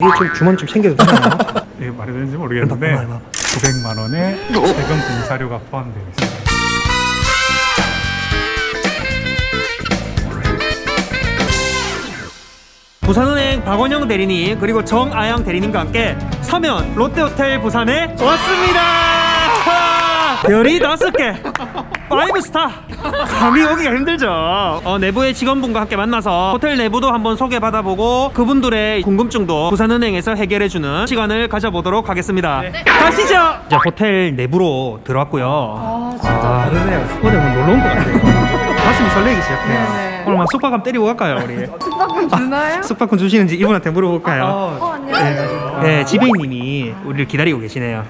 이게 좀 주머니 좀 챙겨도 되나요? 네, 말이 되는지 모르겠는데 900만 원에 세금 공사료가 포함되어 있습니다. 부산은행 박원영 대리님 그리고 정아영 대리님과 함께 서면 롯데호텔 부산에 왔습니다. 별이 5개 5스타. 감이 오기가 힘들죠. 내부의 직원분과 함께 만나서 호텔 내부도 한번 소개받아보고 그분들의 궁금증도 부산은행에서 해결해주는 시간을 가져보도록 하겠습니다. 네. 가시죠. 이제 호텔 내부로 들어왔고요. 진짜 다르네요. 오늘 뭐 놀러 온 것 같아요. 가슴이 설레기 시작해요. 네네. 오늘 막 숙박감 때리고 갈까요 우리? 숙박금 주나요? 숙박권 주시는지 이분한테 물어볼까요? 안녕하세요. 네, 지배인님이 우리를 기다리고 계시네요.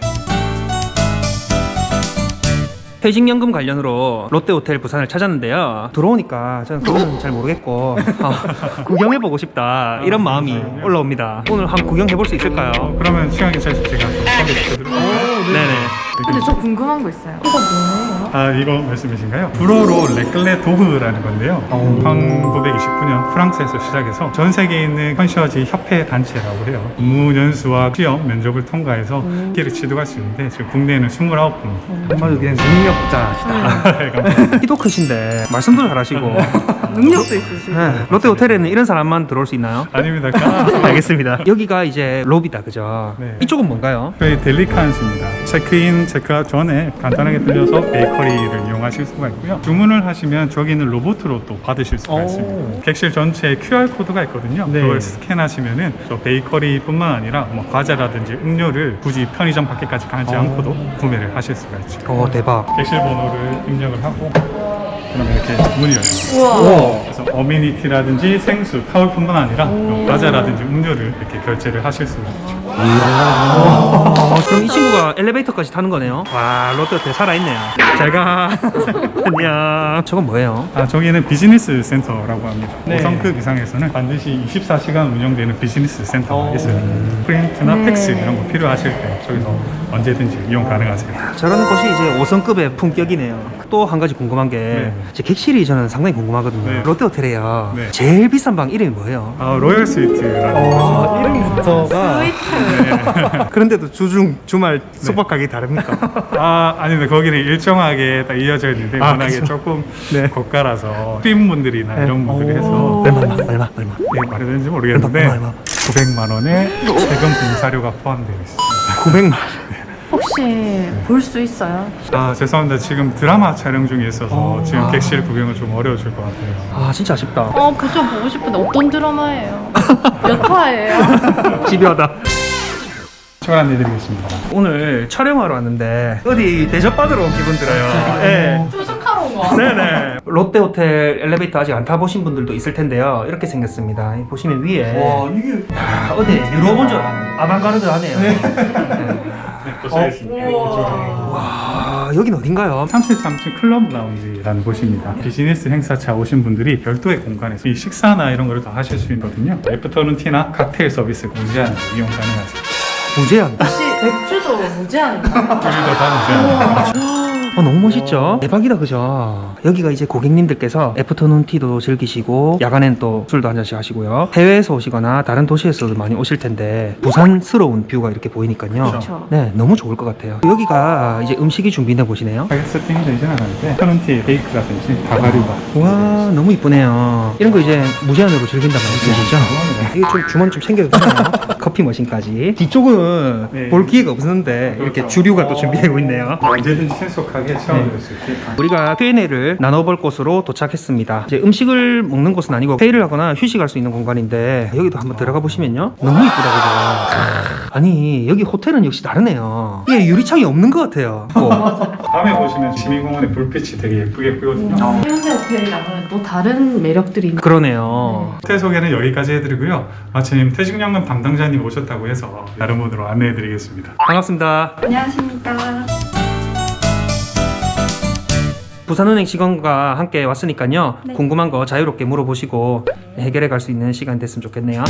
퇴직연금 관련으로 롯데호텔 부산을 찾았는데요. 들어오니까 저는 그거는 잘 모르겠고 구경해보고 싶다 이런 마음이 올라옵니다. 오늘 한번 구경해볼 수 있을까요? 그러면 시간 괜찮으시면 제가 소개시켜드릴게요. 네네. 근데 저 궁금한 거 있어요. 이거 뭐예요? 아, 이거 말씀이신가요? 불어로 레클레 도브라는 건데요. 1929년 프랑스에서 시작해서 전 세계에 있는 컨시어지 협회 단체라고 해요. 무연수와 취업 면접을 통과해서 기회를 취득할 수 있는데 지금 국내에는 29분. 정말 여기는 능력자시다. 키도 크신데 말씀도 잘하시고 능력도 있으시고. 네. 롯데호텔에는 이런 사람만 들어올 수 있나요? 아닙니다. 알겠습니다. 여기가 이제 로비다, 그죠? 네. 이쪽은 뭔가요? 저희 델리칸스입니다. 체크인, 체크아웃 전에 간단하게 들려서 베이커리를 이용하실 수가 있고요. 주문을 하시면 저기는 로봇으로 또 받으실 수가 있습니다. 객실 전체에 QR코드가 있거든요. 네. 그걸 스캔하시면은 저 베이커리뿐만 아니라 뭐 과자라든지 음료를 굳이 편의점 밖에까지 가지 않고도 구매를 하실 수가 있죠. 대박. 객실 번호를 입력을 하고 그러면 이렇게 문이 열립니다. 우와. 그래서 어미니티라든지 생수, 타월뿐만 아니라 과자라든지 음료를 이렇게 결제를 하실 수가 있죠. 그럼 이 친구가 엘리베이터까지 타는 거네요. 와, 롯데호텔 살아있네요. 잘 가. 안녕. 저건 뭐예요? 아, 저기는 비즈니스 센터라고 합니다. 네. 5성급 이상에서는 반드시 24시간 운영되는 비즈니스 센터가 있어요. 프린트나 팩스 이런 거 필요하실 때 저기서 언제든지 이용 가능하세요. 저런 곳이 이제 5성급의 품격이네요. 또 한 가지 궁금한 게 네. 이제 객실이 저는 상당히 궁금하거든요. 네. 롯데호텔이에요. 네. 제일 비싼 방 이름이 뭐예요? 아, 로열 스위트라는 곳이죠. 이름부터가 스위트. 그런데도 주말 숙박 가격이 다릅니까? 아, 아닙니다. 거기는 일정하게 딱 이어져 있는데 아, 워낙에 그쵸. 조금 네. 고가라서 수입분들이나 이런 분들이 해서 얼마? 네, 말이 되는지 모르겠는데 얼마? 900만 원에 세금 공사료가 포함되어 있습니다. 900만. 혹시 볼 수 있어요? 아, 죄송합니다. 지금 드라마 촬영 중에 있어서 지금 객실 구경은 좀 어려워질 것 같아요. 아, 진짜 아쉽다. 그저 보고 싶은데 어떤 드라마예요? 몇 화예요? 집요하다. 추가 안내드리겠습니다. 오늘 촬영하러 왔는데 어디 대접받으러 온 기분 들어요. 네. 투숙하러 온 거. 네네. 롯데호텔 엘리베이터 아직 안 타보신 분들도 있을 텐데요. 이렇게 생겼습니다. 보시면 위에 이게 어디 유럽 온줄 아방가르드하네요. 보시겠습니다. 와, 여긴 어딘가요? 33층 클럽 라운지라는 곳입니다. 비즈니스 행사차 오신 분들이 별도의 공간에서 이 식사나 이런 거를 다 하실 수 있거든요. 애프터눈 티나 칵테일 서비스 무제한 이용 가능하세요. 무제한. 혹시 맥주도 무제한인가요? 우리도 다 무제한. 너무 멋있죠? 대박이다, 그죠? 여기가 이제 고객님들께서 애프터눈 티도 즐기시고 야간엔 또 술도 한 잔씩 하시고요. 해외에서 오시거나 다른 도시에서도 많이 오실 텐데 부산스러운 뷰가 이렇게 보이니까요. 그렇죠. 네, 너무 좋을 것 같아요. 여기가 이제 음식이 준비된 곳이네요. 가격 세팅이 되진 않았는데 터눈티 베이크라든지 다가류가 와, 너무 이쁘네요. 이런 거 이제 무제한으로 즐긴다는 말씀이시죠? 이거 좀 주머니 좀 챙겨도 되나요? 커피 머신까지. 뒤쪽은 네. 볼 기회가 없었는데 이렇게 주류가 또 준비되고 있네요. 언제든지 신속하게 체험할 수 있게 우리가 Q&A를 나눠볼 곳으로 도착했습니다. 이제 음식을 먹는 곳은 아니고 회의를 하거나 휴식할 수 있는 공간인데 여기도 한번 들어가 보시면요. 너무 이쁘다, 그죠? 아니, 여기 호텔은 역시 다르네요. 이게 유리창이 없는 것 같아요. 밤에 보시면 시민공원의 불빛이 되게 예쁘게 보이거든요. 현대 호텔이랑은 또 다른 매력들이 있는. 그러네요. 호텔 소개는 여기까지 해드리고요. 마침 퇴직연금 담당자님 오셨다고 해서 다른 분으로 안내해드리겠습니다. 반갑습니다. 안녕하십니까. 부산은행 직원과 함께 왔으니까요. 네. 궁금한 거 자유롭게 물어보시고 해결해 갈 수 있는 시간 됐으면 좋겠네요.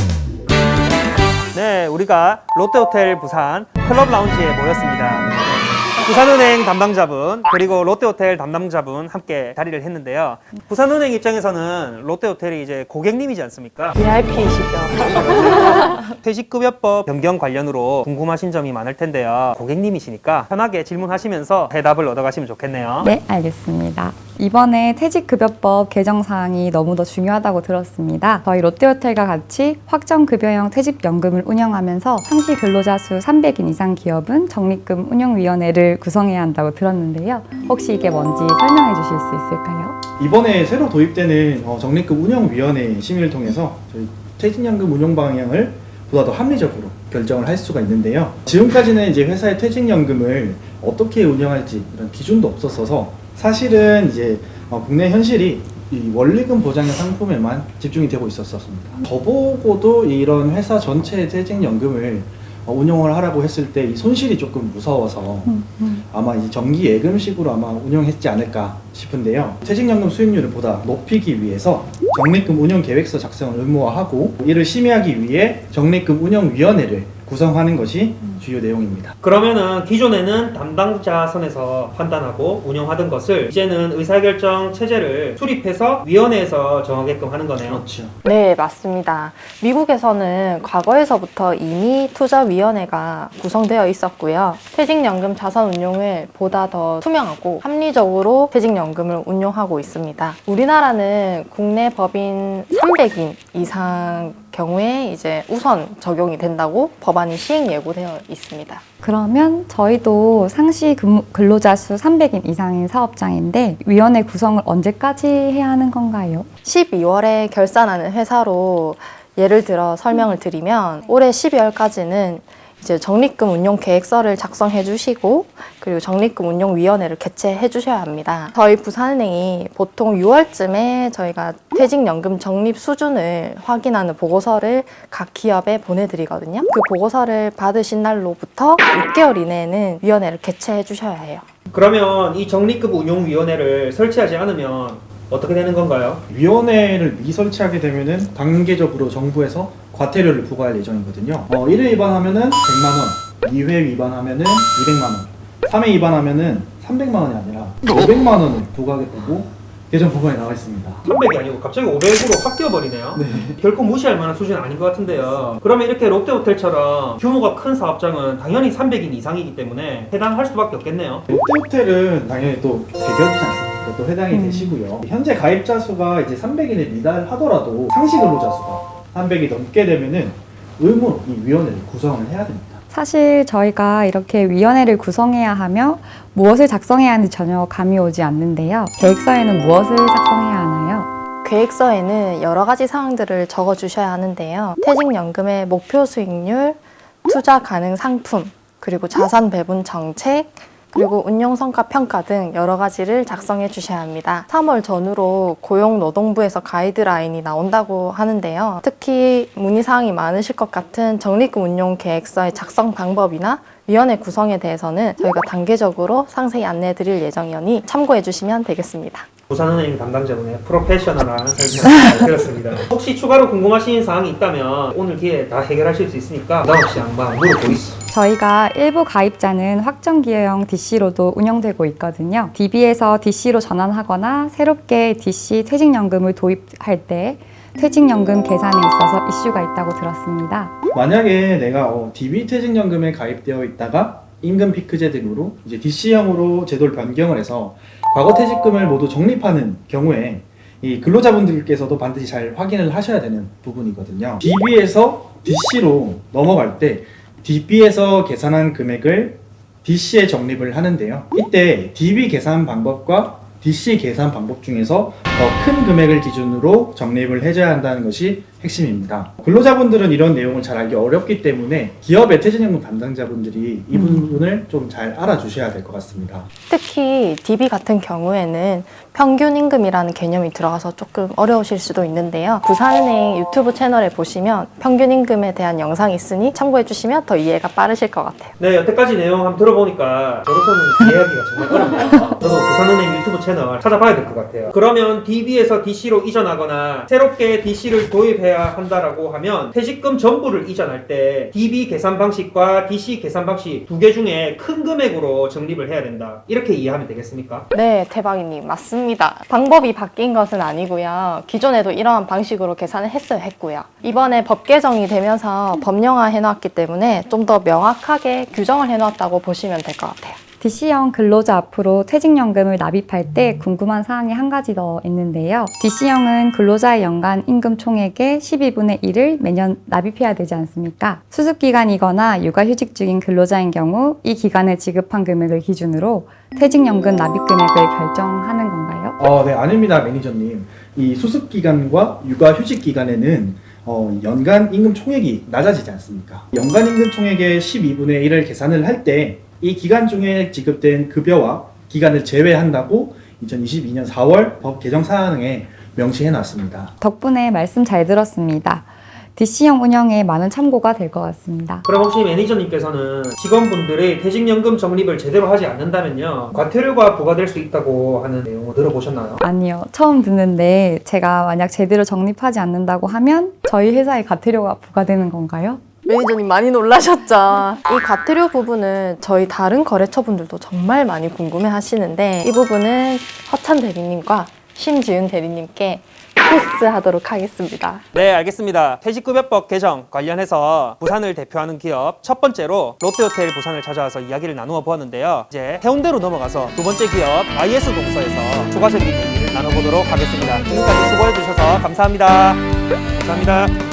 네, 우리가 롯데호텔 부산 클럽 라운지에 모였습니다. 부산은행 담당자분 그리고 롯데호텔 담당자분 함께 자리를 했는데요. 부산은행 입장에서는 롯데호텔이 이제 고객님이지 않습니까? VIP이시죠. 퇴직급여법 변경 관련으로 궁금하신 점이 많을 텐데요. 고객님이시니까 편하게 질문하시면서 해답을 얻어가시면 좋겠네요. 네, 알겠습니다. 이번에 퇴직급여법 개정 사항이 너무도 중요하다고 들었습니다. 저희 롯데호텔과 같이 확정급여형 퇴직연금을 운영하면서 상시 근로자 수 300인 이상 기업은 적립금 운영위원회를 구성해야 한다고 들었는데요. 혹시 이게 뭔지 설명해 주실 수 있을까요? 이번에 새로 도입되는 적립금 운영위원회 심의를 통해서 저희 퇴직연금 운용 방향을 보다 더 합리적으로 결정을 할 수가 있는데요. 지금까지는 이제 회사의 퇴직연금을 어떻게 운영할지 이런 기준도 없었어서 사실은 이제 국내 현실이 이 원리금 보장의 상품에만 집중이 되고 있었습니다. 저보고도 이런 회사 전체의 퇴직연금을 운영을 하라고 했을 때 이 손실이 조금 무서워서 아마 이 정기 예금식으로 아마 운영했지 않을까 싶은데요. 퇴직연금 수익률을 보다 높이기 위해서 적립금 운영 계획서 작성을 의무화하고 이를 심의하기 위해 적립금 운영위원회를 구성하는 것이 주요 내용입니다. 그러면은 기존에는 담당자 선에서 판단하고 운영하던 것을 이제는 의사결정 체제를 수립해서 위원회에서 정하게끔 하는 거네요. 그렇죠. 네, 맞습니다. 미국에서는 과거에서부터 이미 투자위원회가 구성되어 있었고요. 퇴직연금 자산 운용을 보다 더 투명하고 합리적으로 퇴직연금을 운용하고 있습니다. 우리나라는 국내 법인 300인 이상 경우에 이제 우선 적용이 된다고 법안이 시행 예고되어 있습니다. 그러면 저희도 상시 근로자 수 300인 이상인 사업장인데 위원회 구성을 언제까지 해야 하는 건가요? 12월에 결산하는 회사로 예를 들어 설명을 드리면 올해 12월까지는 이제 적립금 운용 계획서를 작성해 주시고 그리고 적립금 운용 위원회를 개최해 주셔야 합니다. 저희 부산은행이 보통 6월쯤에 저희가 퇴직연금 적립 수준을 확인하는 보고서를 각 기업에 보내드리거든요. 그 보고서를 받으신 날로부터 6개월 이내에는 위원회를 개최해 주셔야 해요. 그러면 이 적립금 운용위원회를 설치하지 않으면 어떻게 되는 건가요? 위원회를 미설치하게 되면은 단계적으로 정부에서 과태료를 부과할 예정이거든요. 1회 위반하면은 100만 원, 2회 위반하면은 200만 원, 3회 위반하면은 300만 원이 아니라 500만 원을 부과하겠다고 개정 법안에 나와 있습니다. 300이 아니고 갑자기 500으로 확 뛰어버리네요. 네. 결코 무시할 만한 수준은 아닌 것 같은데요. 그러면 이렇게 롯데호텔처럼 규모가 큰 사업장은 당연히 300인 이상이기 때문에 해당할 수밖에 없겠네요. 롯데호텔은 당연히 또 대기업이지 않습니까? 또 해당이 되시고요. 현재 가입자 수가 이제 300인에 미달하더라도 상시 근로자 수가 300이 넘게 되면은 의무로 이 위원회를 구성을 해야 됩니다. 사실 저희가 이렇게 위원회를 구성해야 하며 무엇을 작성해야 하는지 전혀 감이 오지 않는데요. 계획서에는 무엇을 작성해야 하나요? 계획서에는 여러 가지 사항들을 적어 주셔야 하는데요. 퇴직연금의 목표 수익률, 투자 가능 상품, 그리고 자산 배분 정책, 그리고 운용성과 평가 등 여러 가지를 작성해 주셔야 합니다. 3월 전후로 고용노동부에서 가이드라인이 나온다고 하는데요. 특히 문의사항이 많으실 것 같은 적립금 운용 계획서의 작성 방법이나 위원회 구성에 대해서는 저희가 단계적으로 상세히 안내해 드릴 예정이니 참고해 주시면 되겠습니다. 부산은행 담당자분의 프로페셔널한 설명 잘 들었습니다. 혹시 추가로 궁금하신 사항이 있다면 오늘 기회에 다 해결하실 수 있으니까 부담 없이 한번 물어보이소. 저희가 일부 가입자는 확정기여형 DC로도 운영되고 있거든요. DB에서 DC로 전환하거나 새롭게 DC 퇴직연금을 도입할 때 퇴직연금 계산에 있어서 이슈가 있다고 들었습니다. 만약에 내가 DB 퇴직연금에 가입되어 있다가 임금 피크제 등으로 이제 DC형으로 제도를 변경을 해서 과거 퇴직금을 모두 적립하는 경우에 이 근로자분들께서도 반드시 잘 확인을 하셔야 되는 부분이거든요. DB에서 DC로 넘어갈 때 DB에서 계산한 금액을 DC에 적립을 하는데요. 이때 DB 계산 방법과 DC 계산 방법 중에서 더 큰 금액을 기준으로 적립을 해줘야 한다는 것이 핵심입니다. 근로자분들은 이런 내용을 잘 알기 어렵기 때문에 기업의 퇴직연금 담당자분들이 이 부분을 좀 잘 알아주셔야 될 것 같습니다. 특히 DB 같은 경우에는 평균 임금이라는 개념이 들어가서 조금 어려우실 수도 있는데요. 부산은행 유튜브 채널에 보시면 평균 임금에 대한 영상이 있으니 참고해 주시면 더 이해가 빠르실 것 같아요. 네, 여태까지 내용 한번 들어보니까 저로서는 이해하기가 정말 어렵네요. 저도 부산은행 유튜브 채널 찾아봐야 될 것 같아요. 그러면 DB에서 DC로 이전하거나 새롭게 DC를 도입해 해야 한다라고 하면 퇴직금 전부를 이전할 때 DB 계산 방식과 DC 계산 방식 두 개 중에 큰 금액으로 적립을 해야 된다. 이렇게 이해하면 되겠습니까? 네, 대박이님 맞습니다. 방법이 바뀐 것은 아니고요. 기존에도 이러한 방식으로 계산을 했어야 했고요. 이번에 법 개정이 되면서 법령화 해놨기 때문에 좀 더 명확하게 규정을 해놨다고 보시면 될 것 같아요. DC형 근로자 앞으로 퇴직연금을 납입할 때 궁금한 사항이 한 가지 더 있는데요. DC형은 근로자의 연간 임금 총액의 12분의 1을 매년 납입해야 되지 않습니까? 수습기간이거나 육아휴직 중인 근로자인 경우 이 기간에 지급한 금액을 기준으로 퇴직연금 납입 금액을 결정하는 건가요? 네, 아닙니다, 매니저님. 이 수습 기간과 육아 휴직 기간에는 연간 임금 총액이 낮아지지 않습니까? 연간 임금 총액의 12분의 1을 계산을 할 때 이 기간 중에 지급된 급여와 기간을 제외한다고 2022년 4월 법 개정 사항에 명시해 놨습니다. 덕분에 말씀 잘 들었습니다. DC형 운영에 많은 참고가 될 것 같습니다. 그럼 혹시 매니저님께서는 직원분들의 퇴직연금 적립을 제대로 하지 않는다면요, 과태료가 부과될 수 있다고 하는 내용을 들어보셨나요? 아니요. 처음 듣는데 제가 만약 제대로 적립하지 않는다고 하면 저희 회사에 과태료가 부과되는 건가요? 매니저님 많이 놀라셨죠? 이 과태료 부분은 저희 다른 거래처분들도 정말 많이 궁금해 하시는데 이 부분은 허찬 대리님과 심지은 대리님께 패스하도록 하겠습니다. 네, 알겠습니다. 퇴직급여법 개정 관련해서 부산을 대표하는 기업 첫 번째로 롯데호텔 부산을 찾아와서 이야기를 나누어 보았는데요. 이제 해운대로 넘어가서 두 번째 기업 IS동서에서 추가적인 얘기를 나눠보도록 하겠습니다. 지금까지 수고해 주셔서 감사합니다. 감사합니다.